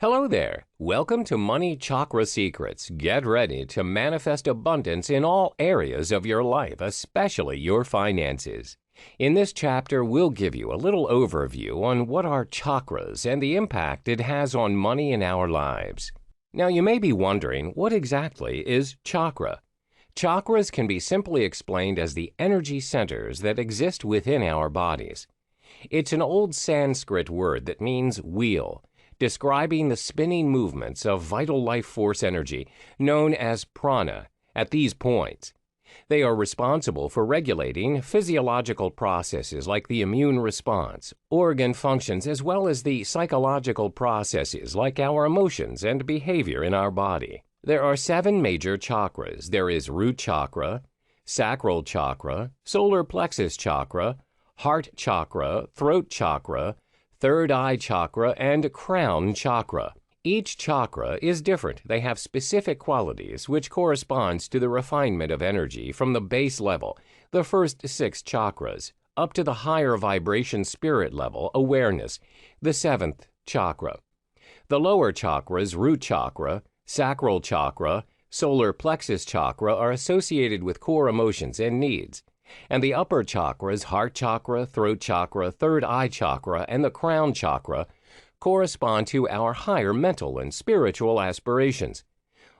Hello there. Welcome to Money Chakra Secrets. Get ready to manifest abundance in all areas of your life, especially your finances. In this chapter, we'll give you a little overview on what are chakras and the impact it has on money in our lives. Now, you may be wondering, what exactly is chakra? Chakras can be simply explained as the energy centers that exist within our bodies. It's an old Sanskrit word that means wheel, describing the spinning movements of vital life force energy, known as prana, at these points. They are responsible for regulating physiological processes like the immune response, organ functions, as well as the psychological processes like our emotions and behavior in our body. There are 7 major chakras. There is root chakra, sacral chakra, solar plexus chakra, heart chakra, throat chakra, third eye chakra, and crown chakra. Each chakra is different. They have specific qualities which corresponds to the refinement of energy from the base level, the first 6 chakras, up to the higher vibration spirit level, awareness, the 7th chakra. The lower chakras, root chakra, sacral chakra, solar plexus chakra, are associated with core emotions and needs. And the upper chakras, heart chakra, throat chakra, third eye chakra, and the crown chakra, correspond to our higher mental and spiritual aspirations.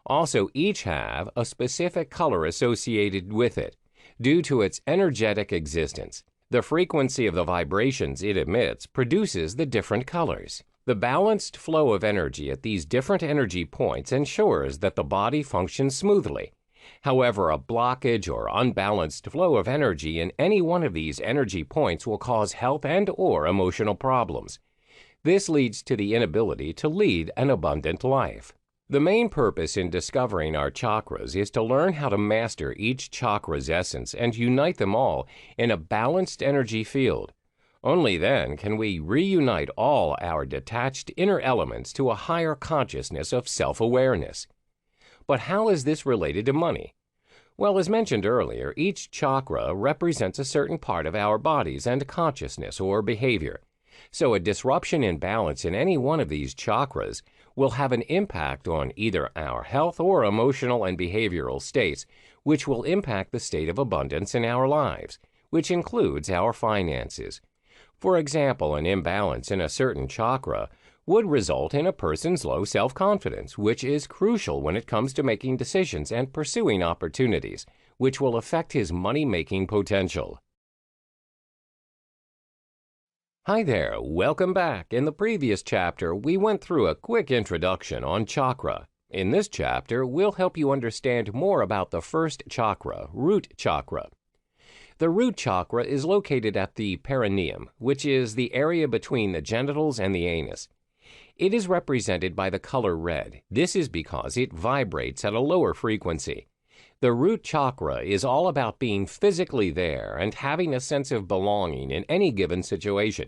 Also, each have a specific color associated with it, due to its energetic existence. The frequency of the vibrations it emits produces the different colors. The balanced flow of energy at these different energy points ensures that the body functions smoothly. However, a blockage or unbalanced flow of energy in any one of these energy points will cause health and/or emotional problems. This leads to the inability to lead an abundant life. The main purpose in discovering our chakras is to learn how to master each chakra's essence and unite them all in a balanced energy field. Only then can we reunite all our detached inner elements to a higher consciousness of self-awareness. But how is this related to money? Well, as mentioned earlier, each chakra represents a certain part of our bodies and consciousness or behavior. So a disruption in balance in any one of these chakras will have an impact on either our health or emotional and behavioral states, which will impact the state of abundance in our lives, which includes our finances. For example, an imbalance in a certain chakra would result in a person's low self-confidence, which is crucial when it comes to making decisions and pursuing opportunities, which will affect his money-making potential. Hi there, welcome back. In the previous chapter, we went through a quick introduction on chakra. In this chapter, we'll help you understand more about the first chakra, root chakra. The root chakra is located at the perineum, which is the area between the genitals and the anus. It is represented by the color red. This is because it vibrates at a lower frequency. The root chakra is all about being physically there and having a sense of belonging in any given situation.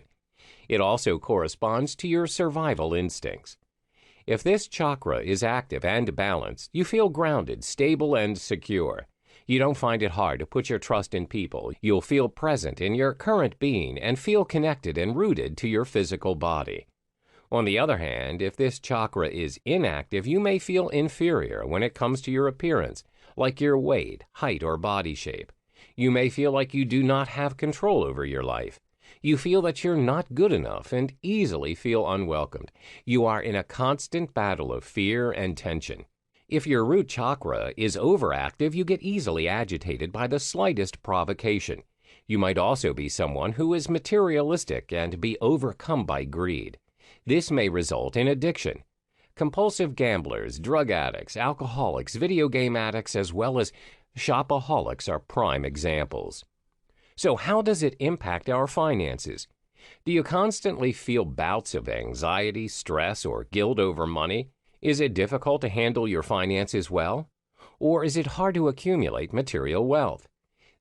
It also corresponds to your survival instincts. If this chakra is active and balanced, you feel grounded, stable, and secure. You don't find it hard to put your trust in people. You'll feel present in your current being and feel connected and rooted to your physical body. On the other hand, if this chakra is inactive, you may feel inferior when it comes to your appearance, like your weight, height, or body shape. You may feel like you do not have control over your life. You feel that you're not good enough and easily feel unwelcomed. You are in a constant battle of fear and tension. If your root chakra is overactive, you get easily agitated by the slightest provocation. You might also be someone who is materialistic and be overcome by greed. This may result in addiction. Compulsive gamblers, drug addicts, alcoholics, video game addicts, as well as shopaholics are prime examples. So how does it impact our finances? Do you constantly feel bouts of anxiety, stress, or guilt over money? Is it difficult to handle your finances well? Or is it hard to accumulate material wealth?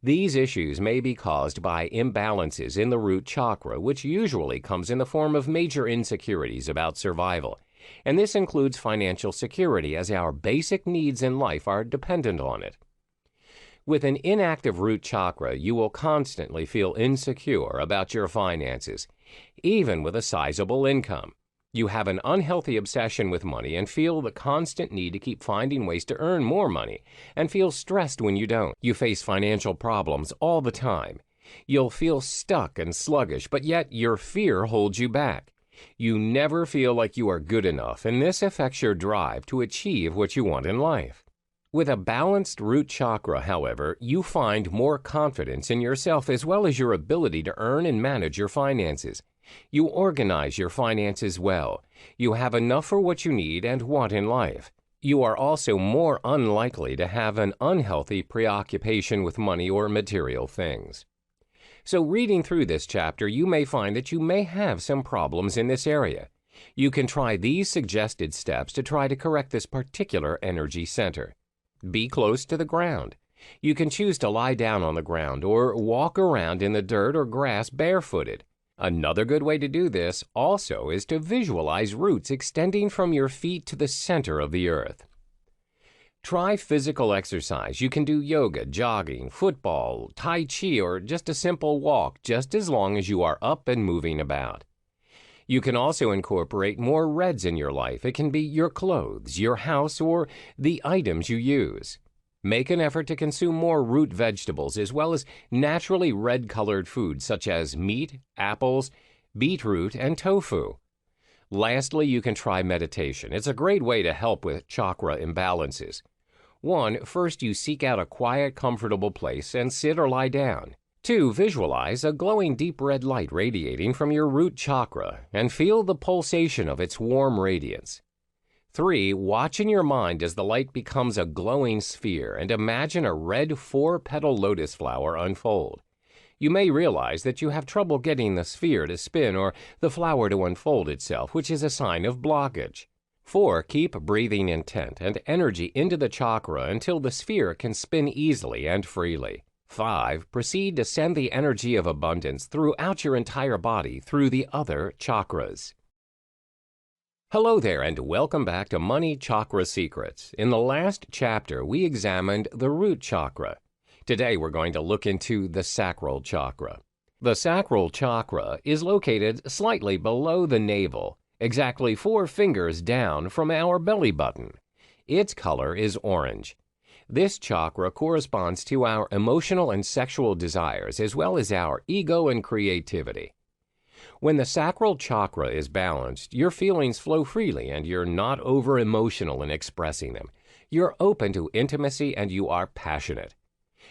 These issues may be caused by imbalances in the root chakra, which usually comes in the form of major insecurities about survival. And this includes financial security, as our basic needs in life are dependent on it. With an inactive root chakra, you will constantly feel insecure about your finances, even with a sizable income. You have an unhealthy obsession with money and feel the constant need to keep finding ways to earn more money and feel stressed when you don't. You face financial problems all the time. You'll feel stuck and sluggish, but yet your fear holds you back. You never feel like you are good enough, and this affects your drive to achieve what you want in life. With a balanced root chakra, however, you find more confidence in yourself as well as your ability to earn and manage your finances. You organize your finances well. You have enough for what you need and want in life. You are also more unlikely to have an unhealthy preoccupation with money or material things. So reading through this chapter, you may find that you may have some problems in this area. You can try these suggested steps to try to correct this particular energy center. Be close to the ground. You can choose to lie down on the ground or walk around in the dirt or grass barefooted. Another good way to do this also is to visualize roots extending from your feet to the center of the earth. Try physical exercise. You can do yoga, jogging, football, tai chi, or just a simple walk, just as long as you are up and moving about. You can also incorporate more reds in your life. It can be your clothes, your house, or the items you use. Make an effort to consume more root vegetables as well as naturally red-colored foods such as meat, apples, beetroot, and tofu. Lastly, you can try meditation. It's a great way to help with chakra imbalances. First you seek out a quiet, comfortable place and sit or lie down. 2. Visualize a glowing deep red light radiating from your root chakra and feel the pulsation of its warm radiance. 3. Watch in your mind as the light becomes a glowing sphere and imagine a red 4-petal lotus flower unfold. You may realize that you have trouble getting the sphere to spin or the flower to unfold itself, which is a sign of blockage. 4. Keep breathing intent and energy into the chakra until the sphere can spin easily and freely. 5. Proceed to send the energy of abundance throughout your entire body through the other chakras. Hello there and welcome back to Money Chakra Secrets. In the last chapter, we examined the root chakra. Today, we're going to look into the sacral chakra. The sacral chakra is located slightly below the navel, exactly 4 fingers down from our belly button. Its color is orange. This chakra corresponds to our emotional and sexual desires as well as our ego and creativity. When the sacral chakra is balanced, your feelings flow freely and you're not over-emotional in expressing them. You're open to intimacy and you are passionate.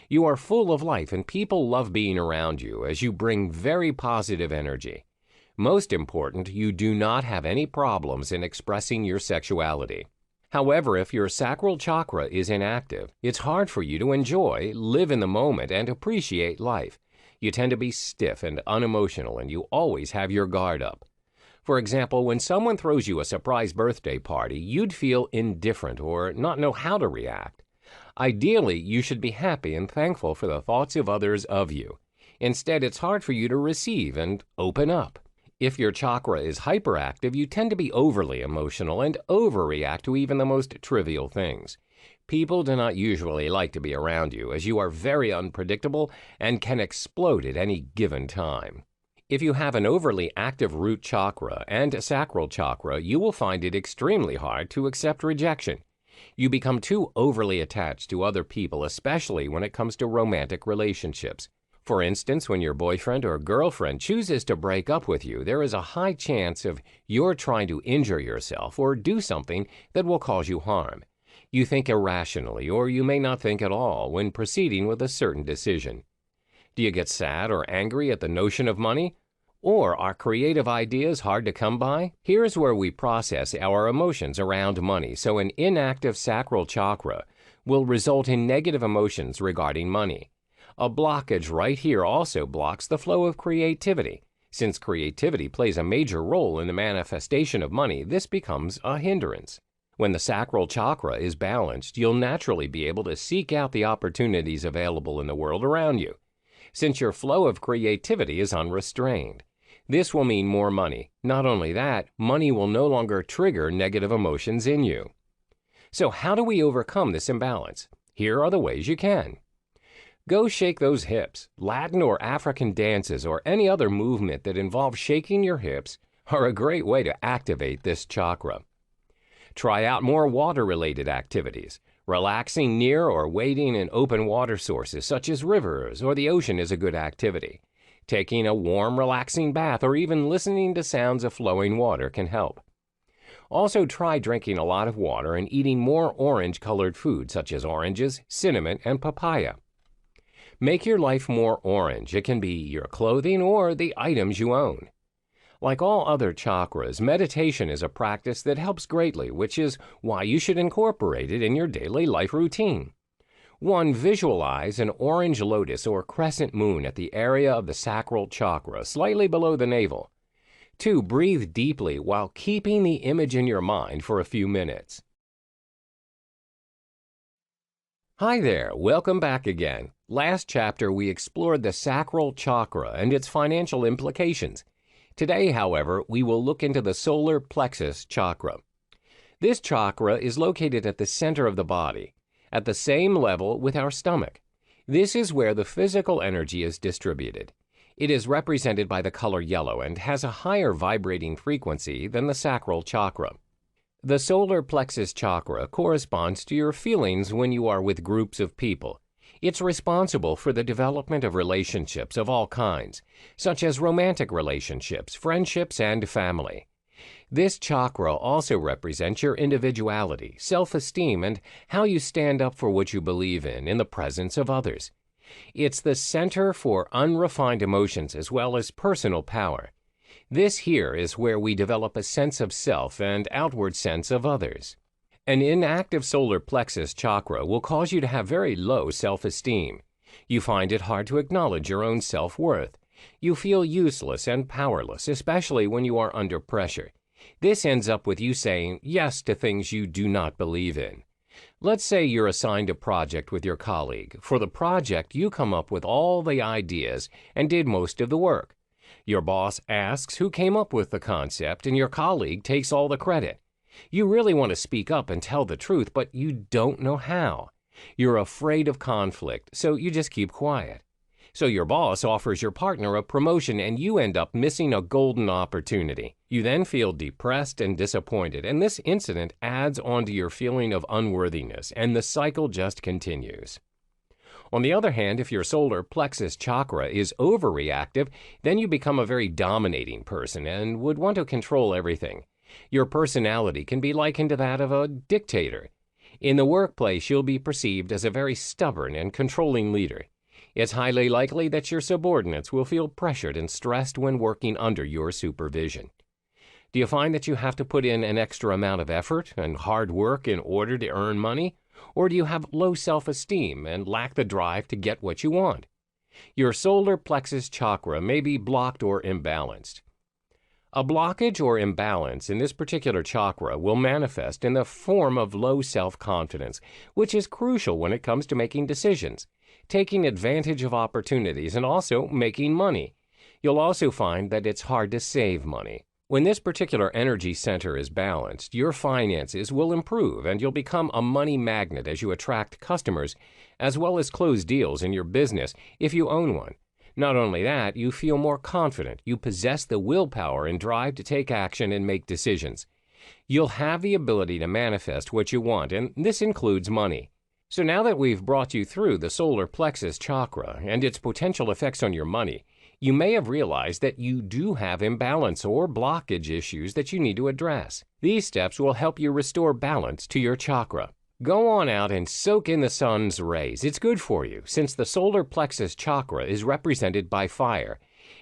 You are full of life and people love being around you as you bring very positive energy. Most important, you do not have any problems in expressing your sexuality. However, if your sacral chakra is inactive, it's hard for you to enjoy, live in the moment, and appreciate life. You tend to be stiff and unemotional and you always have your guard up. For example, when someone throws you a surprise birthday party, you'd feel indifferent or not know how to react. Ideally, you should be happy and thankful for the thoughts of others of you. Instead, it's hard for you to receive and open up. If your chakra is hyperactive, you tend to be overly emotional and overreact to even the most trivial things. People do not usually like to be around you as you are very unpredictable and can explode at any given time. If you have an overly active root chakra and sacral chakra, you will find it extremely hard to accept rejection. You become too overly attached to other people, especially when it comes to romantic relationships. For instance, when your boyfriend or girlfriend chooses to break up with you, there is a high chance of you're trying to injure yourself or do something that will cause you harm. You think irrationally, or you may not think at all when proceeding with a certain decision. Do you get sad or angry at the notion of money? Or are creative ideas hard to come by? Here's where we process our emotions around money, so an inactive sacral chakra will result in negative emotions regarding money. A blockage right here also blocks the flow of creativity. Since creativity plays a major role in the manifestation of money, this becomes a hindrance. When the sacral chakra is balanced, you'll naturally be able to seek out the opportunities available in the world around you, since your flow of creativity is unrestrained. This will mean more money. Not only that, money will no longer trigger negative emotions in you. So how do we overcome this imbalance? Here are the ways you can. Go shake those hips. Latin or African dances or any other movement that involves shaking your hips are a great way to activate this chakra. Try out more water-related activities. Relaxing near or wading in open water sources such as rivers or the ocean is a good activity. Taking a warm, relaxing bath or even listening to sounds of flowing water can help. Also, try drinking a lot of water and eating more orange-colored food such as oranges, cinnamon, and papaya. Make your life more orange. It can be your clothing or the items you own. Like all other chakras, meditation is a practice that helps greatly, which is why you should incorporate it in your daily life routine. 1. Visualize an orange lotus or crescent moon at the area of the sacral chakra, slightly below the navel. 2. Breathe deeply while keeping the image in your mind for a few minutes. Hi there, welcome back again. Last chapter we explored the sacral chakra and its financial implications. Today, however, we will look into the solar plexus chakra. This chakra is located at the center of the body, at the same level with our stomach. This is where the physical energy is distributed. It is represented by the color yellow and has a higher vibrating frequency than the sacral chakra. The solar plexus chakra corresponds to your feelings when you are with groups of people. It's responsible for the development of relationships of all kinds, such as romantic relationships, friendships, and family. This chakra also represents your individuality, self-esteem, and how you stand up for what you believe in the presence of others. It's the center for unrefined emotions as well as personal power. This here is where we develop a sense of self and outward sense of others. An inactive solar plexus chakra will cause you to have very low self-esteem. You find it hard to acknowledge your own self-worth. You feel useless and powerless, especially when you are under pressure. This ends up with you saying yes to things you do not believe in. Let's say you're assigned a project with your colleague. For the project, you come up with all the ideas and did most of the work. Your boss asks who came up with the concept, and your colleague takes all the credit. You really want to speak up and tell the truth, but you don't know how. You're afraid of conflict, so you just keep quiet. So your boss offers your partner a promotion and you end up missing a golden opportunity. You then feel depressed and disappointed, and this incident adds on to your feeling of unworthiness, and the cycle just continues. On the other hand, if your solar plexus chakra is overreactive, then you become a very dominating person and would want to control everything. Your personality can be likened to that of a dictator. In the workplace, you'll be perceived as a very stubborn and controlling leader. It's highly likely that your subordinates will feel pressured and stressed when working under your supervision. Do you find that you have to put in an extra amount of effort and hard work in order to earn money? Or do you have low self-esteem and lack the drive to get what you want? Your solar plexus chakra may be blocked or imbalanced. A blockage or imbalance in this particular chakra will manifest in the form of low self-confidence, which is crucial when it comes to making decisions, taking advantage of opportunities, and also making money. You'll also find that it's hard to save money. When this particular energy center is balanced, your finances will improve and you'll become a money magnet as you attract customers, as well as close deals in your business if you own one. Not only that, you feel more confident. You possess the willpower and drive to take action and make decisions. You'll have the ability to manifest what you want, and this includes money. So now that we've brought you through the solar plexus chakra and its potential effects on your money, you may have realized that you do have imbalance or blockage issues that you need to address. These steps will help you restore balance to your chakra. Go on out and soak in the sun's rays. It's good for you, since the solar plexus chakra is represented by fire.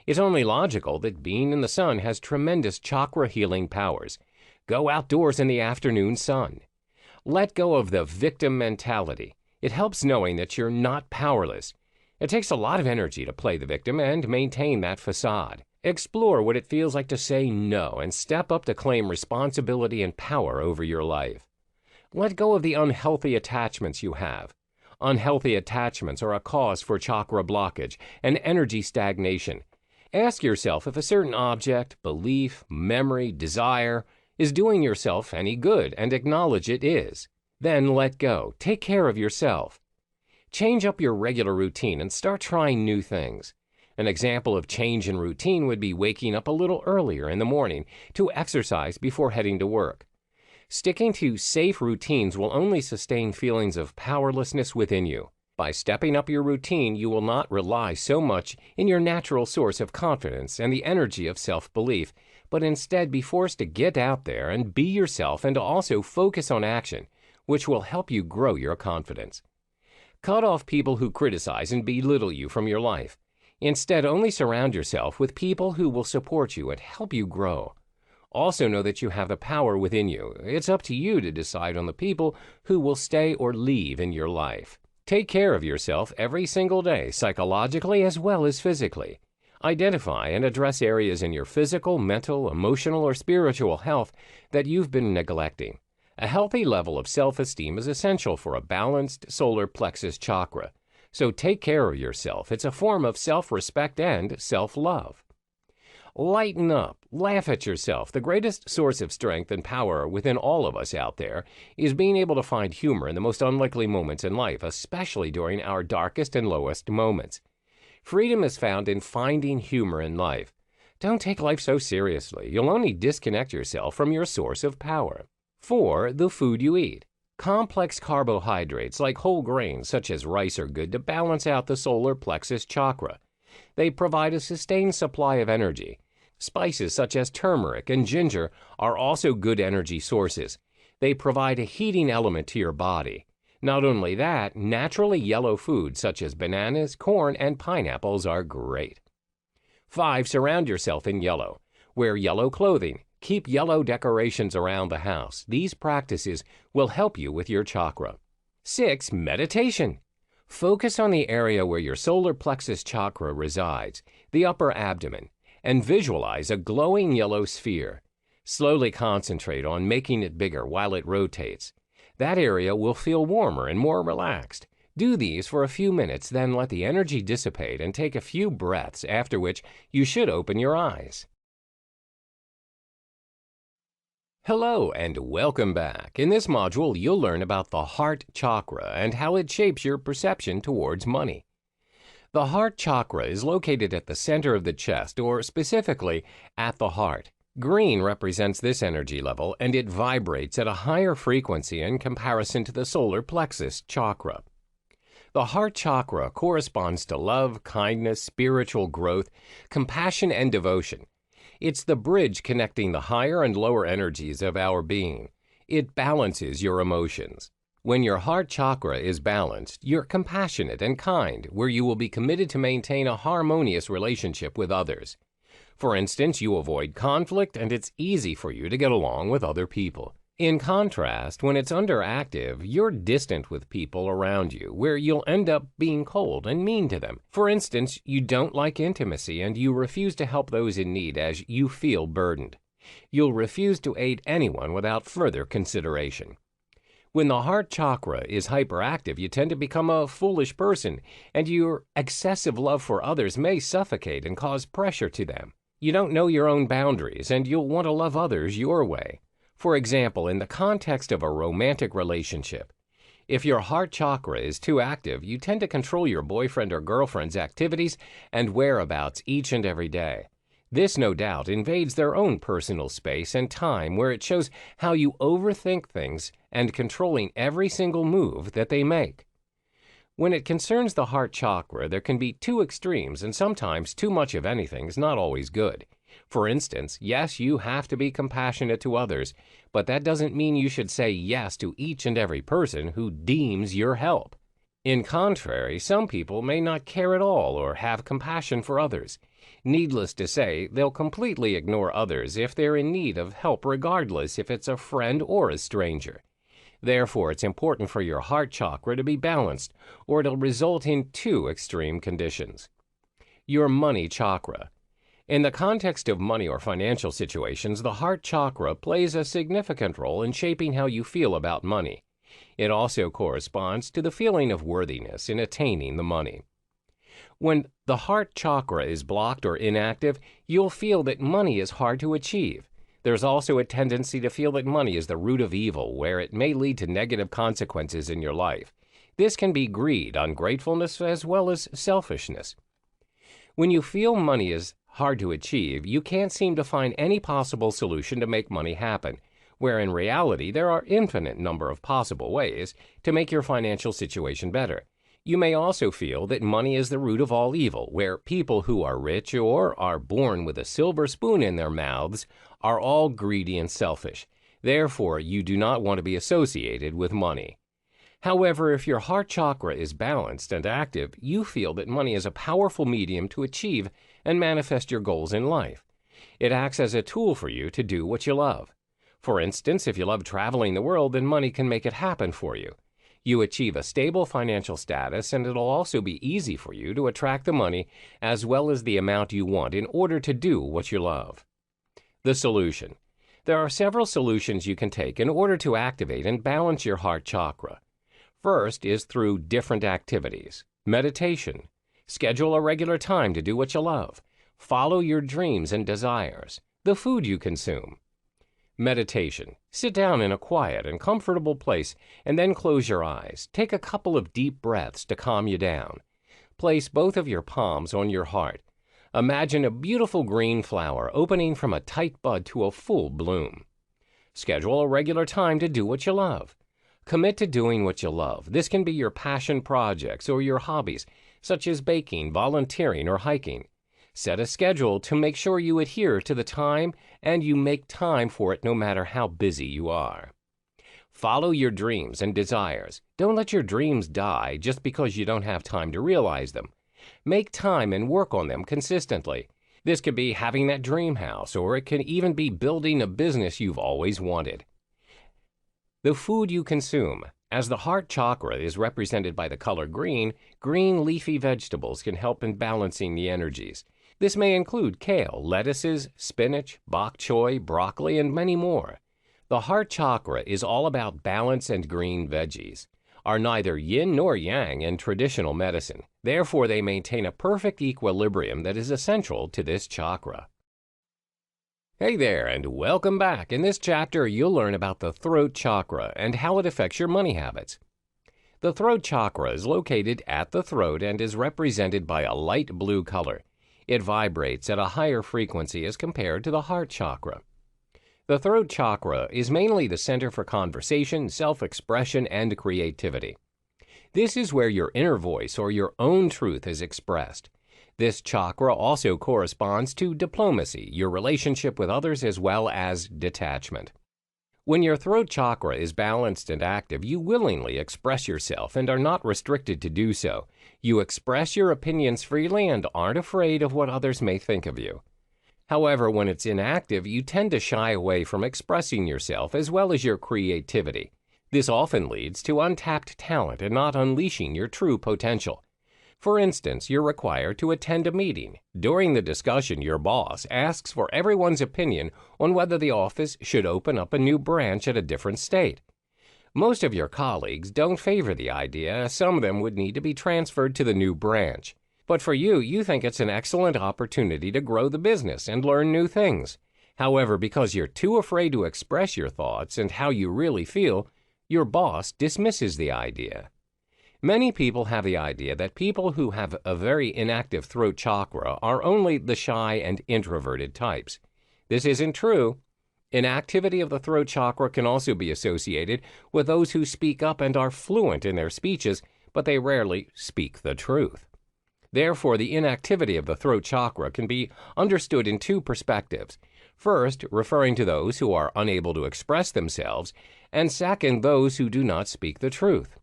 It's only logical that being in the sun has tremendous chakra healing powers. Go outdoors in the afternoon sun. Let go of the victim mentality. It helps knowing that you're not powerless. It takes a lot of energy to play the victim and maintain that facade. Explore what it feels like to say no and step up to claim responsibility and power over your life. Let go of the unhealthy attachments you have. Unhealthy attachments are a cause for chakra blockage and energy stagnation. Ask yourself if a certain object, belief, memory, desire is doing yourself any good, and acknowledge it is. Then let go. Take care of yourself. Change up your regular routine and start trying new things. An example of change in routine would be waking up a little earlier in the morning to exercise before heading to work. Sticking to safe routines will only sustain feelings of powerlessness within you. By stepping up your routine, you will not rely so much in your natural source of confidence and the energy of self-belief, but instead be forced to get out there and be yourself and to also focus on action, which will help you grow your confidence. Cut off people who criticize and belittle you from your life. Instead, only surround yourself with people who will support you and help you grow. Also know that you have the power within you. It's up to you to decide on the people who will stay or leave in your life. Take care of yourself every single day, psychologically as well as physically. Identify and address areas in your physical, mental, emotional, or spiritual health that you've been neglecting. A healthy level of self-esteem is essential for a balanced solar plexus chakra. So take care of yourself. It's a form of self-respect and self-love. Lighten up. Laugh at yourself. The greatest source of strength and power within all of us out there is being able to find humor in the most unlikely moments in life, especially during our darkest and lowest moments. Freedom is found in finding humor in life. Don't take life so seriously. You'll only disconnect yourself from your source of power. 4. The food you eat. Complex carbohydrates like whole grains such as rice are good to balance out the solar plexus chakra. They provide a sustained supply of energy. Spices such as turmeric and ginger are also good energy sources. They provide a heating element to your body. Not only that, naturally yellow foods such as bananas, corn, and pineapples are great. 5. Surround yourself in yellow. Wear yellow clothing. Keep yellow decorations around the house. These practices will help you with your chakra. 6. Meditation. Focus on the area where your solar plexus chakra resides, the upper abdomen, and visualize a glowing yellow sphere. Slowly concentrate on making it bigger while it rotates. That area will feel warmer and more relaxed. Do these for a few minutes, then let the energy dissipate and take a few breaths, after which you should open your eyes. Hello and welcome back. In this module, you'll learn about the heart chakra and how it shapes your perception towards money. The heart chakra is located at the center of the chest, or specifically at the heart. Green represents this energy level, and it vibrates at a higher frequency in comparison to the solar plexus chakra. The heart chakra corresponds to love, kindness, spiritual growth, compassion, and devotion. It's the bridge connecting the higher and lower energies of our being. It balances your emotions. When your heart chakra is balanced, you're compassionate and kind, where you will be committed to maintain a harmonious relationship with others. For instance, you avoid conflict, and it's easy for you to get along with other people. In contrast, when it's underactive, you're distant with people around you, where you'll end up being cold and mean to them. For instance, you don't like intimacy and you refuse to help those in need as you feel burdened. You'll refuse to aid anyone without further consideration. When the heart chakra is hyperactive, you tend to become a foolish person, and your excessive love for others may suffocate and cause pressure to them. You don't know your own boundaries, and you'll want to love others your way. For example, in the context of a romantic relationship, if your heart chakra is too active, you tend to control your boyfriend or girlfriend's activities and whereabouts each and every day. This, no doubt, invades their own personal space and time, where it shows how you overthink things and controlling every single move that they make. When it concerns the heart chakra, there can be two extremes, and sometimes too much of anything is not always good. For instance, yes, you have to be compassionate to others, but that doesn't mean you should say yes to each and every person who deems your help. In contrary, some people may not care at all or have compassion for others. Needless to say, they'll completely ignore others if they're in need of help, regardless if it's a friend or a stranger. Therefore, it's important for your heart chakra to be balanced, or it'll result in two extreme conditions. Your money chakra. In the context of money or financial situations, the heart chakra plays a significant role in shaping how you feel about money. It also corresponds to the feeling of worthiness in attaining the money. When the heart chakra is blocked or inactive, you'll feel that money is hard to achieve. There's also a tendency to feel that money is the root of evil, where it may lead to negative consequences in your life. This can be greed, ungratefulness, as well as selfishness. When you feel money is hard to achieve, you can't seem to find any possible solution to make money happen, where in reality there are infinite number of possible ways to make your financial situation better. You may also feel that money is the root of all evil, where people who are rich or are born with a silver spoon in their mouths are all greedy and selfish. Therefore, you do not want to be associated with money. However, if your heart chakra is balanced and active, you feel that money is a powerful medium to achieve and manifest your goals in life. It acts as a tool for you to do what you love. For instance, if you love traveling the world, then money can make it happen for you. You achieve a stable financial status, and it'll also be easy for you to attract the money as well as the amount you want in order to do what you love. The solution. There are several solutions you can take in order to activate and balance your heart chakra. First is through different activities. Meditation. Schedule a regular time to do what you love. Follow your dreams and desires. The food you consume. Meditation. Sit down in a quiet and comfortable place and then close your eyes. Take a couple of deep breaths to calm you down. Place both of your palms on your heart. Imagine a beautiful green flower opening from a tight bud to a full bloom. Schedule a regular time to do what you love. Commit to doing what you love. This can be your passion projects or your hobbies, such as baking, volunteering, or hiking. Set a schedule to make sure you adhere to the time and you make time for it no matter how busy you are. Follow your dreams and desires. Don't let your dreams die just because you don't have time to realize them. Make time and work on them consistently. This could be having that dream house, or it can even be building a business you've always wanted. The food you consume. As the heart chakra is represented by the color green, green leafy vegetables can help in balancing the energies. This may include kale, lettuces, spinach, bok choy, broccoli, and many more. The heart chakra is all about balance, and green veggies are neither yin nor yang in traditional medicine. Therefore, they maintain a perfect equilibrium that is essential to this chakra. Hey there, and welcome back. In this chapter, you'll learn about the throat chakra and how it affects your money habits. The throat chakra is located at the throat and is represented by a light blue color. It vibrates at a higher frequency as compared to the heart chakra. The throat chakra is mainly the center for conversation, self-expression, and creativity. This is where your inner voice or your own truth is expressed. This chakra also corresponds to diplomacy, your relationship with others, as well as detachment. When your throat chakra is balanced and active, you willingly express yourself and are not restricted to do so. You express your opinions freely and aren't afraid of what others may think of you. However, when it's inactive, you tend to shy away from expressing yourself as well as your creativity. This often leads to untapped talent and not unleashing your true potential. For instance, you're required to attend a meeting. During the discussion, your boss asks for everyone's opinion on whether the office should open up a new branch at a different state. Most of your colleagues don't favor the idea, as some of them would need to be transferred to the new branch. But for you, you think it's an excellent opportunity to grow the business and learn new things. However, because you're too afraid to express your thoughts and how you really feel, your boss dismisses the idea. Many people have the idea that people who have a very inactive throat chakra are only the shy and introverted types. This isn't true. Inactivity of the throat chakra can also be associated with those who speak up and are fluent in their speeches, but they rarely speak the truth. Therefore, the inactivity of the throat chakra can be understood in two perspectives. First, referring to those who are unable to express themselves, and second, those who do not speak the truth.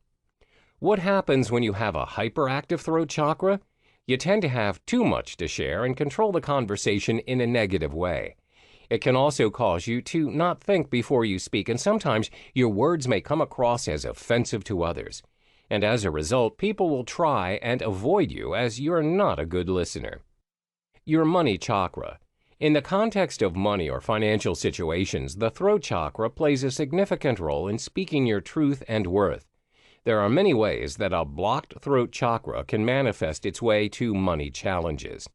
What happens when you have a hyperactive throat chakra? You tend to have too much to share and control the conversation in a negative way. It can also cause you to not think before you speak, and sometimes your words may come across as offensive to others. And as a result, people will try and avoid you as you're not a good listener. Your money chakra. In the context of money or financial situations, the throat chakra plays a significant role in speaking your truth and worth. There are many ways that a blocked throat chakra can manifest its way to money challenges.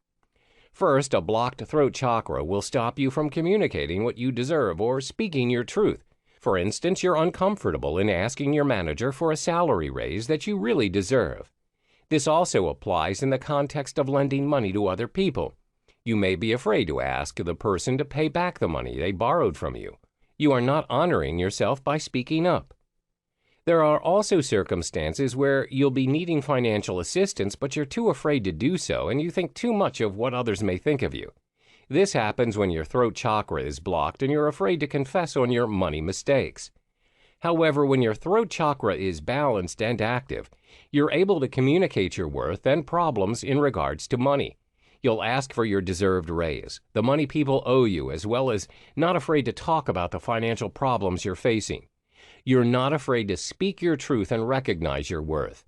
First, a blocked throat chakra will stop you from communicating what you deserve or speaking your truth. For instance, you're uncomfortable in asking your manager for a salary raise that you really deserve. This also applies in the context of lending money to other people. You may be afraid to ask the person to pay back the money they borrowed from you. You are not honoring yourself by speaking up. There are also circumstances where you'll be needing financial assistance, but you're too afraid to do so, and you think too much of what others may think of you. This happens when your throat chakra is blocked and you're afraid to confess on your money mistakes. However, when your throat chakra is balanced and active, you're able to communicate your worth and problems in regards to money. You'll ask for your deserved raise, the money people owe you, as well as not afraid to talk about the financial problems you're facing. You're not afraid to speak your truth and recognize your worth.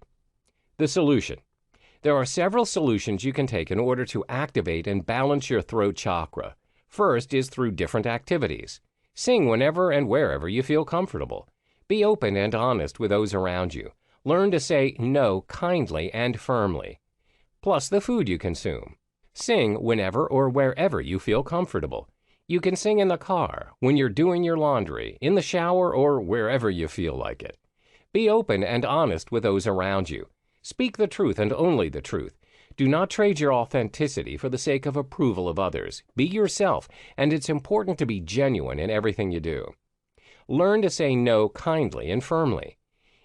The solution. There are several solutions you can take in order to activate and balance your throat chakra. First is through different activities. Sing whenever and wherever you feel comfortable. Be open and honest with those around you. Learn to say no kindly and firmly. Plus the food you consume. Sing whenever or wherever you feel comfortable. You can sing in the car, when you're doing your laundry, in the shower, or wherever you feel like it. Be open and honest with those around you. Speak the truth and only the truth. Do not trade your authenticity for the sake of approval of others. Be yourself, and it's important to be genuine in everything you do. Learn to say no kindly and firmly.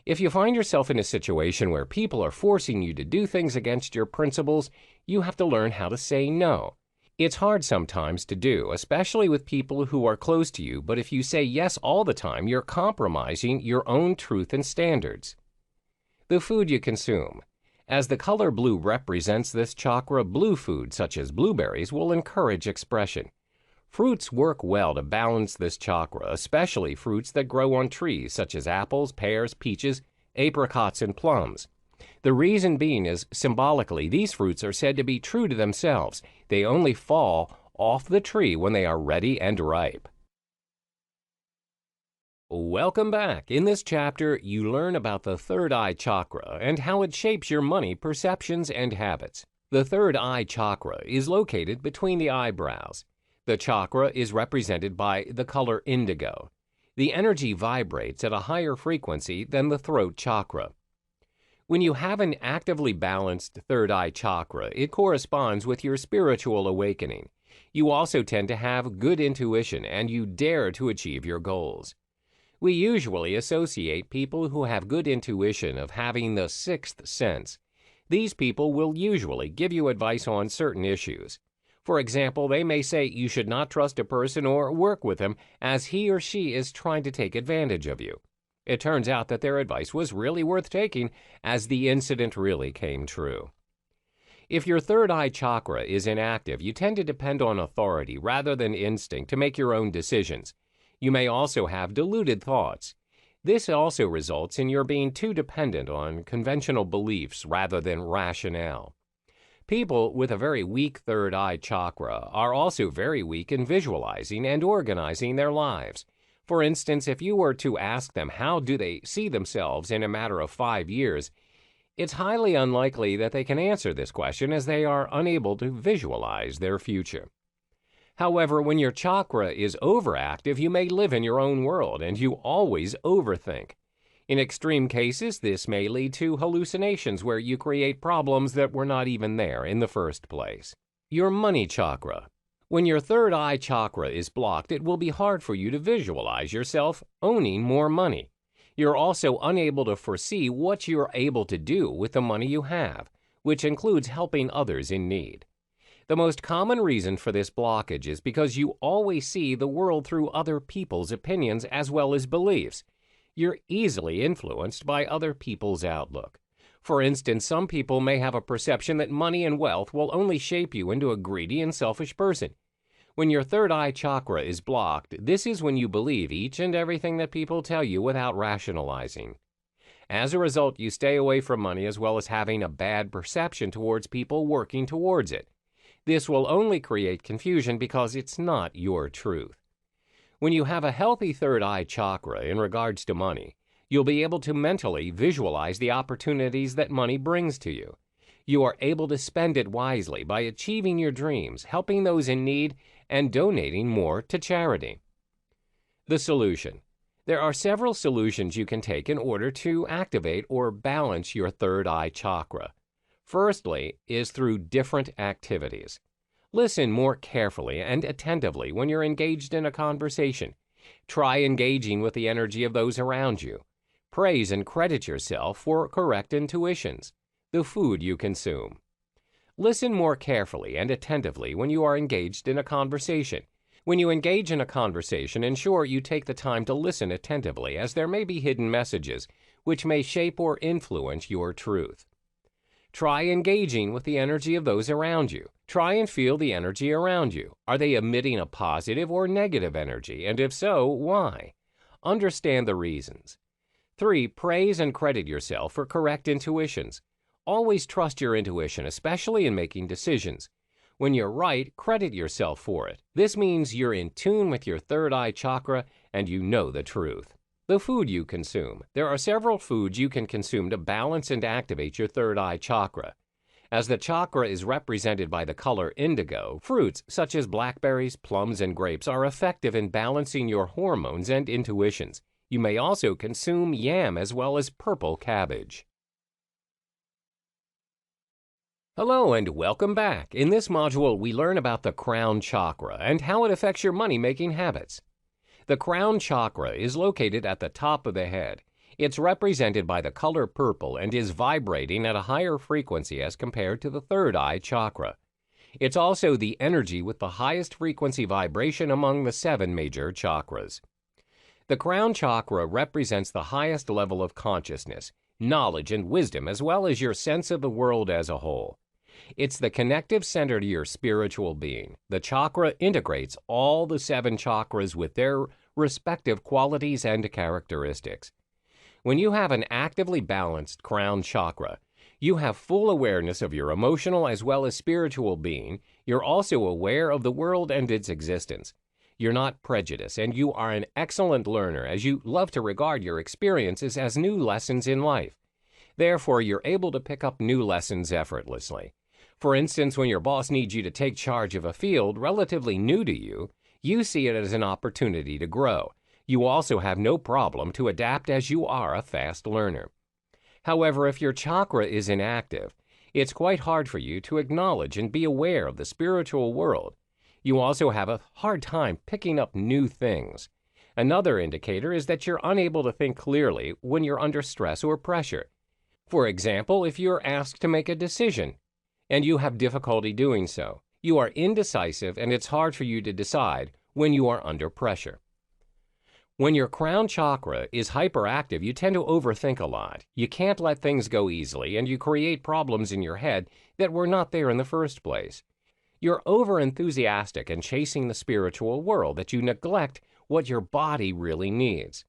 If you find yourself in a situation where people are forcing you to do things against your principles, you have to learn how to say no. It's hard sometimes to do, especially with people who are close to you, but if you say yes all the time, you're compromising your own truth and standards. The food you consume. As the color blue represents this chakra, blue food such as blueberries will encourage expression. Fruits work well to balance this chakra, especially fruits that grow on trees such as apples, pears, peaches, apricots, and plums. The reason being is, symbolically, these fruits are said to be true to themselves. They only fall off the tree when they are ready and ripe. Welcome back. In this chapter, you learn about the third eye chakra and how it shapes your money perceptions and habits. The third eye chakra is located between the eyebrows. The chakra is represented by the color indigo. The energy vibrates at a higher frequency than the throat chakra. When you have an actively balanced third eye chakra, it corresponds with your spiritual awakening. You also tend to have good intuition and you dare to achieve your goals. We usually associate people who have good intuition of having the sixth sense. These people will usually give you advice on certain issues. For example, they may say you should not trust a person or work with him as he or she is trying to take advantage of you. It turns out that their advice was really worth taking, as the incident really came true. If your third eye chakra is inactive, you tend to depend on authority rather than instinct to make your own decisions. You may also have deluded thoughts. This also results in your being too dependent on conventional beliefs rather than rationale. People with a very weak third eye chakra are also very weak in visualizing and organizing their lives. For instance, if you were to ask them how do they see themselves in a matter of 5 years, it's highly unlikely that they can answer this question as they are unable to visualize their future. However, when your chakra is overactive, you may live in your own world and you always overthink. In extreme cases, this may lead to hallucinations where you create problems that were not even there in the first place. Your money chakra. When your third eye chakra is blocked, it will be hard for you to visualize yourself owning more money. You're also unable to foresee what you're able to do with the money you have, which includes helping others in need. The most common reason for this blockage is because you always see the world through other people's opinions as well as beliefs. You're easily influenced by other people's outlook. For instance, some people may have a perception that money and wealth will only shape you into a greedy and selfish person. When your third eye chakra is blocked, this is when you believe each and everything that people tell you without rationalizing. As a result, you stay away from money as well as having a bad perception towards people working towards it. This will only create confusion because it's not your truth. When you have a healthy third eye chakra in regards to money, you'll be able to mentally visualize the opportunities that money brings to you. You are able to spend it wisely by achieving your dreams, helping those in need, and donating more to charity. The solution. There are several solutions you can take in order to activate or balance your third eye chakra. Firstly is through different activities. Listen more carefully and attentively when you're engaged in a conversation. Try engaging with the energy of those around you. Praise and credit yourself for correct intuitions. The food you consume. Listen more carefully and attentively when you are engaged in a conversation. When you engage in a conversation, ensure you take the time to listen attentively, as there may be hidden messages which may shape or influence your truth. Try engaging with the energy of those around you. Try and feel the energy around you. Are they emitting a positive or negative energy? And if so, why? Understand the reasons. 3. Praise and credit yourself for correct intuitions. Always trust your intuition, especially in making decisions. When you're right, credit yourself for it. This means you're in tune with your third eye chakra and you know the truth. The food you consume. There are several foods you can consume to balance and activate your third eye chakra. As the chakra is represented by the color indigo, fruits such as blackberries, plums, and grapes are effective in balancing your hormones and intuitions. You may also consume yam as well as purple cabbage. Hello and welcome back. In this module, we learn about the crown chakra and how it affects your money-making habits. The crown chakra is located at the top of the head. It's represented by the color purple and is vibrating at a higher frequency as compared to the third eye chakra. It's also the energy with the highest frequency vibration among the 7 major chakras. The crown chakra represents the highest level of consciousness, knowledge, and wisdom, as well as your sense of the world as a whole. It's the connective center to your spiritual being. The chakra integrates all the 7 chakras with their respective qualities and characteristics. When you have an actively balanced crown chakra, you have full awareness of your emotional as well as spiritual being. You're also aware of the world and its existence. You're not prejudiced, and you are an excellent learner, as you love to regard your experiences as new lessons in life. Therefore, you're able to pick up new lessons effortlessly. For instance, when your boss needs you to take charge of a field relatively new to you, you see it as an opportunity to grow. You also have no problem to adapt, as you are a fast learner. However, if your chakra is inactive, it's quite hard for you to acknowledge and be aware of the spiritual world. You also have a hard time picking up new things. Another indicator is that you're unable to think clearly when you're under stress or pressure. For example, if you're asked to make a decision and you have difficulty doing so, you are indecisive and it's hard for you to decide when you are under pressure. When your crown chakra is hyperactive, you tend to overthink a lot. You can't let things go easily, and you create problems in your head that were not there in the first place. You're over-enthusiastic and chasing the spiritual world that you neglect what your body really needs.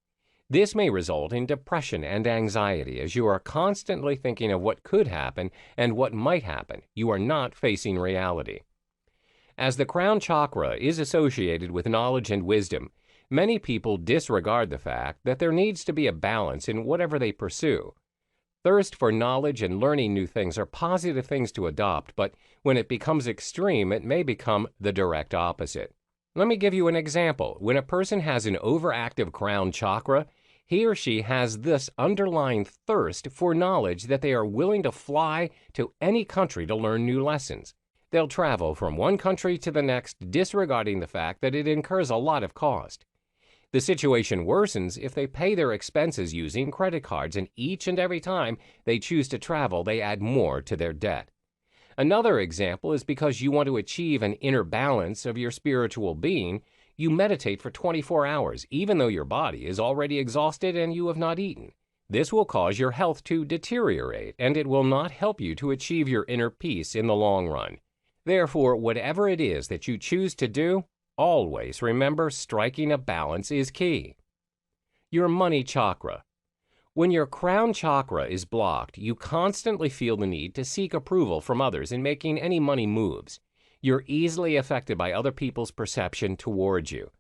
This may result in depression and anxiety, as you are constantly thinking of what could happen and what might happen. You are not facing reality. As the crown chakra is associated with knowledge and wisdom, many people disregard the fact that there needs to be a balance in whatever they pursue. Thirst for knowledge and learning new things are positive things to adopt, but when it becomes extreme, it may become the direct opposite. Let me give you an example. When a person has an overactive crown chakra, he or she has this underlying thirst for knowledge that they are willing to fly to any country to learn new lessons. They'll travel from one country to the next, disregarding the fact that it incurs a lot of cost. The situation worsens if they pay their expenses using credit cards, and each and every time they choose to travel, they add more to their debt. Another example is because you want to achieve an inner balance of your spiritual being, you meditate for 24 hours, even though your body is already exhausted and you have not eaten. This will cause your health to deteriorate, and it will not help you to achieve your inner peace in the long run. Therefore, whatever it is that you choose to do, always remember striking a balance is key. Your money chakra. When your crown chakra is blocked, you constantly feel the need to seek approval from others in making any money moves. You're easily affected by other people's perception towards you.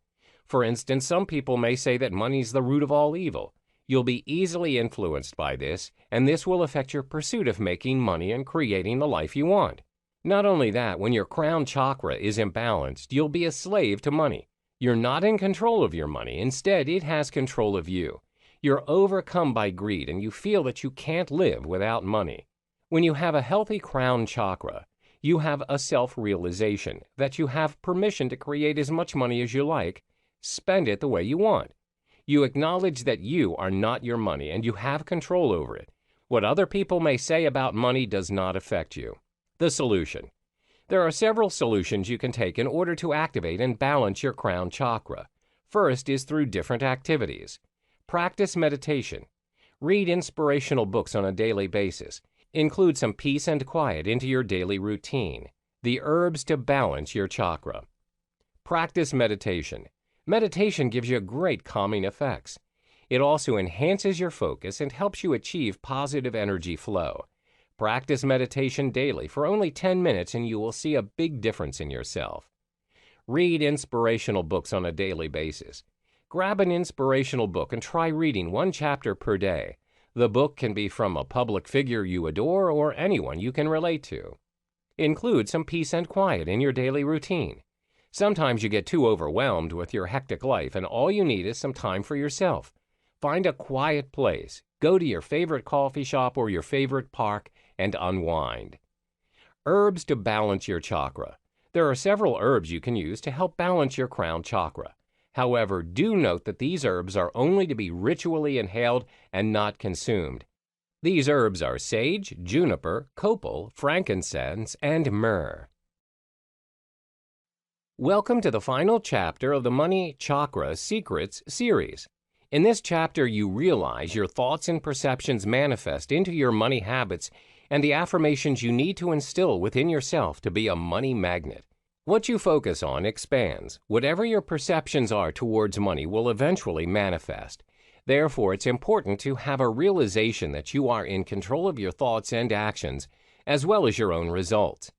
For instance, some people may say that money's the root of all evil. You'll be easily influenced by this, and this will affect your pursuit of making money and creating the life you want. Not only that, when your crown chakra is imbalanced, you'll be a slave to money. You're not in control of your money. Instead, it has control of you. You're overcome by greed, and you feel that you can't live without money. When you have a healthy crown chakra, you have a self-realization that you have permission to create as much money as you like, spend it the way you want. You acknowledge that you are not your money and you have control over it. What other people may say about money does not affect you. The solution. There are several solutions you can take in order to activate and balance your crown chakra. First is through different activities. Practice meditation. Read inspirational books on a daily basis. Include some peace and quiet into your daily routine. The herbs to balance your chakra. Practice meditation. Meditation gives you great calming effects. It also enhances your focus and helps you achieve positive energy flow. Practice meditation daily for only 10 minutes and you will see a big difference in yourself. Read inspirational books on a daily basis. Grab an inspirational book and try reading one chapter per day. The book can be from a public figure you adore or anyone you can relate to. Include some peace and quiet in your daily routine. Sometimes you get too overwhelmed with your hectic life and all you need is some time for yourself. Find a quiet place, go to your favorite coffee shop or your favorite park, and unwind. Herbs to balance your chakra. There are several herbs you can use to help balance your crown chakra. However, do note that these herbs are only to be ritually inhaled and not consumed. These herbs are sage, juniper, copal, frankincense, and myrrh. Welcome to the final chapter of the Money Chakra Secrets series. In this chapter, you realize your thoughts and perceptions manifest into your money habits and the affirmations you need to instill within yourself to be a money magnet. What you focus on expands. Whatever your perceptions are towards money will eventually manifest. Therefore, it's important to have a realization that you are in control of your thoughts and actions, as well as your own results.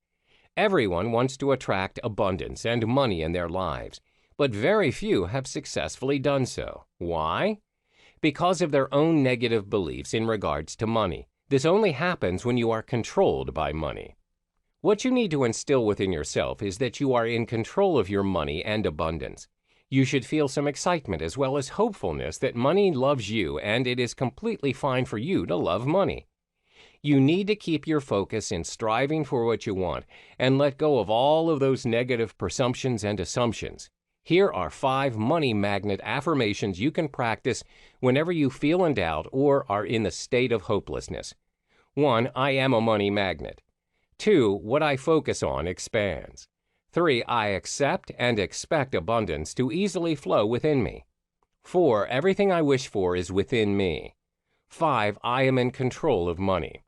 Everyone wants to attract abundance and money in their lives, but very few have successfully done so. Why? Because of their own negative beliefs in regards to money. This only happens when you are controlled by money. What you need to instill within yourself is that you are in control of your money and abundance. You should feel some excitement as well as hopefulness that money loves you and it is completely fine for you to love money. You need to keep your focus in striving for what you want and let go of all of those negative presumptions and assumptions. Here are 5 money magnet affirmations you can practice whenever you feel in doubt or are in the state of hopelessness. 1. I am a money magnet. 2. What I focus on expands. 3. I accept and expect abundance to easily flow within me. 4. Everything I wish for is within me. 5. I am in control of money.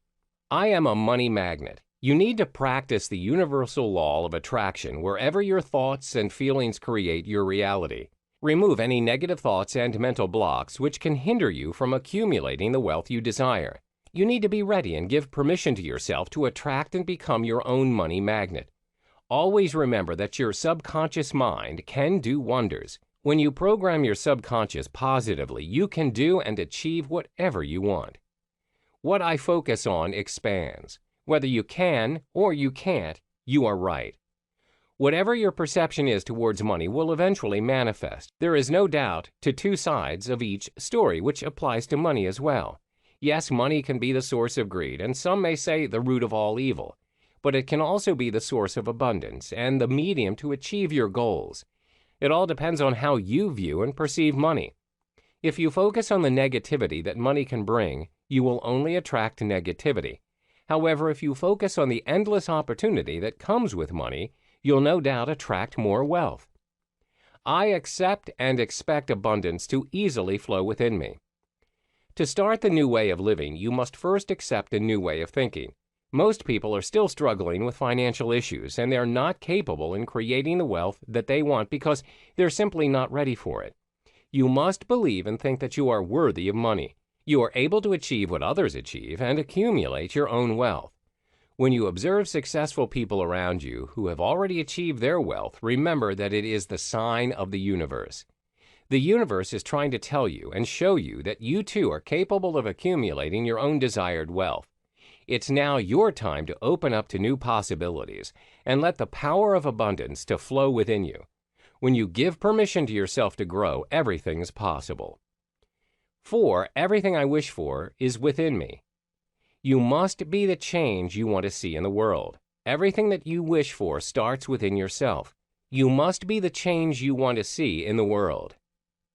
I am a money magnet. You need to practice the universal law of attraction wherever your thoughts and feelings create your reality. Remove any negative thoughts and mental blocks which can hinder you from accumulating the wealth you desire. You need to be ready and give permission to yourself to attract and become your own money magnet. Always remember that your subconscious mind can do wonders. When you program your subconscious positively, you can do and achieve whatever you want. What I focus on expands. Whether you can or you can't, you are right. Whatever your perception is towards money will eventually manifest. There is no doubt to 2 sides of each story, which applies to money as well. Yes, money can be the source of greed, and some may say the root of all evil. But it can also be the source of abundance and the medium to achieve your goals. It all depends on how you view and perceive money. If you focus on the negativity that money can bring, you will only attract negativity. However, if you focus on the endless opportunity that comes with money, you'll no doubt attract more wealth. I accept and expect abundance to easily flow within me. To start the new way of living, you must first accept a new way of thinking. Most people are still struggling with financial issues, and they're not capable in creating the wealth that they want because they're simply not ready for it. You must believe and think that you are worthy of money. You are able to achieve what others achieve and accumulate your own wealth. When you observe successful people around you who have already achieved their wealth, remember that it is the sign of the universe. The universe is trying to tell you and show you that you too are capable of accumulating your own desired wealth. It's now your time to open up to new possibilities and let the power of abundance to flow within you. When you give permission to yourself to grow, everything's possible. 4. Everything I wish for is within me. You must be the change you want to see in the world. Everything that you wish for starts within yourself. You must be the change you want to see in the world.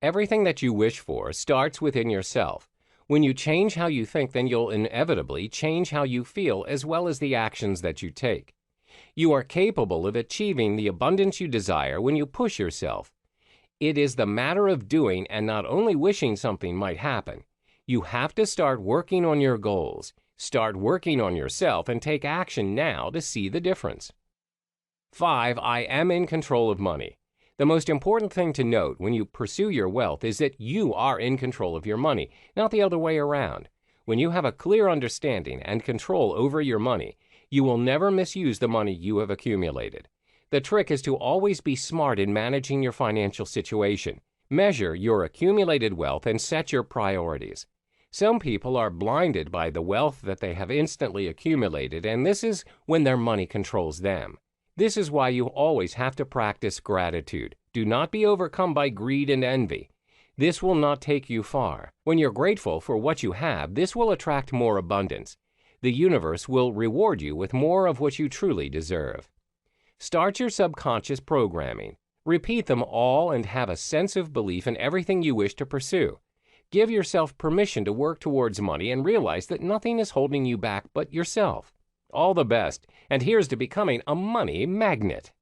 Everything that you wish for starts within yourself. When you change how you think, then you'll inevitably change how you feel as well as the actions that you take. You are capable of achieving the abundance you desire when you push yourself. It is the matter of doing and not only wishing something might happen. You have to start working on your goals. Start working on yourself and take action now to see the difference. 5. I am in control of money. The most important thing to note when you pursue your wealth is that you are in control of your money, not the other way around. When you have a clear understanding and control over your money, you will never misuse the money you have accumulated. The trick is to always be smart in managing your financial situation. Measure your accumulated wealth and set your priorities. Some people are blinded by the wealth that they have instantly accumulated, and this is when their money controls them. This is why you always have to practice gratitude. Do not be overcome by greed and envy. This will not take you far. When you're grateful for what you have, this will attract more abundance. The universe will reward you with more of what you truly deserve. Start your subconscious programming. Repeat them all and have a sense of belief in everything you wish to pursue. Give yourself permission to work towards money and realize that nothing is holding you back but yourself. All the best, and here's to becoming a money magnet.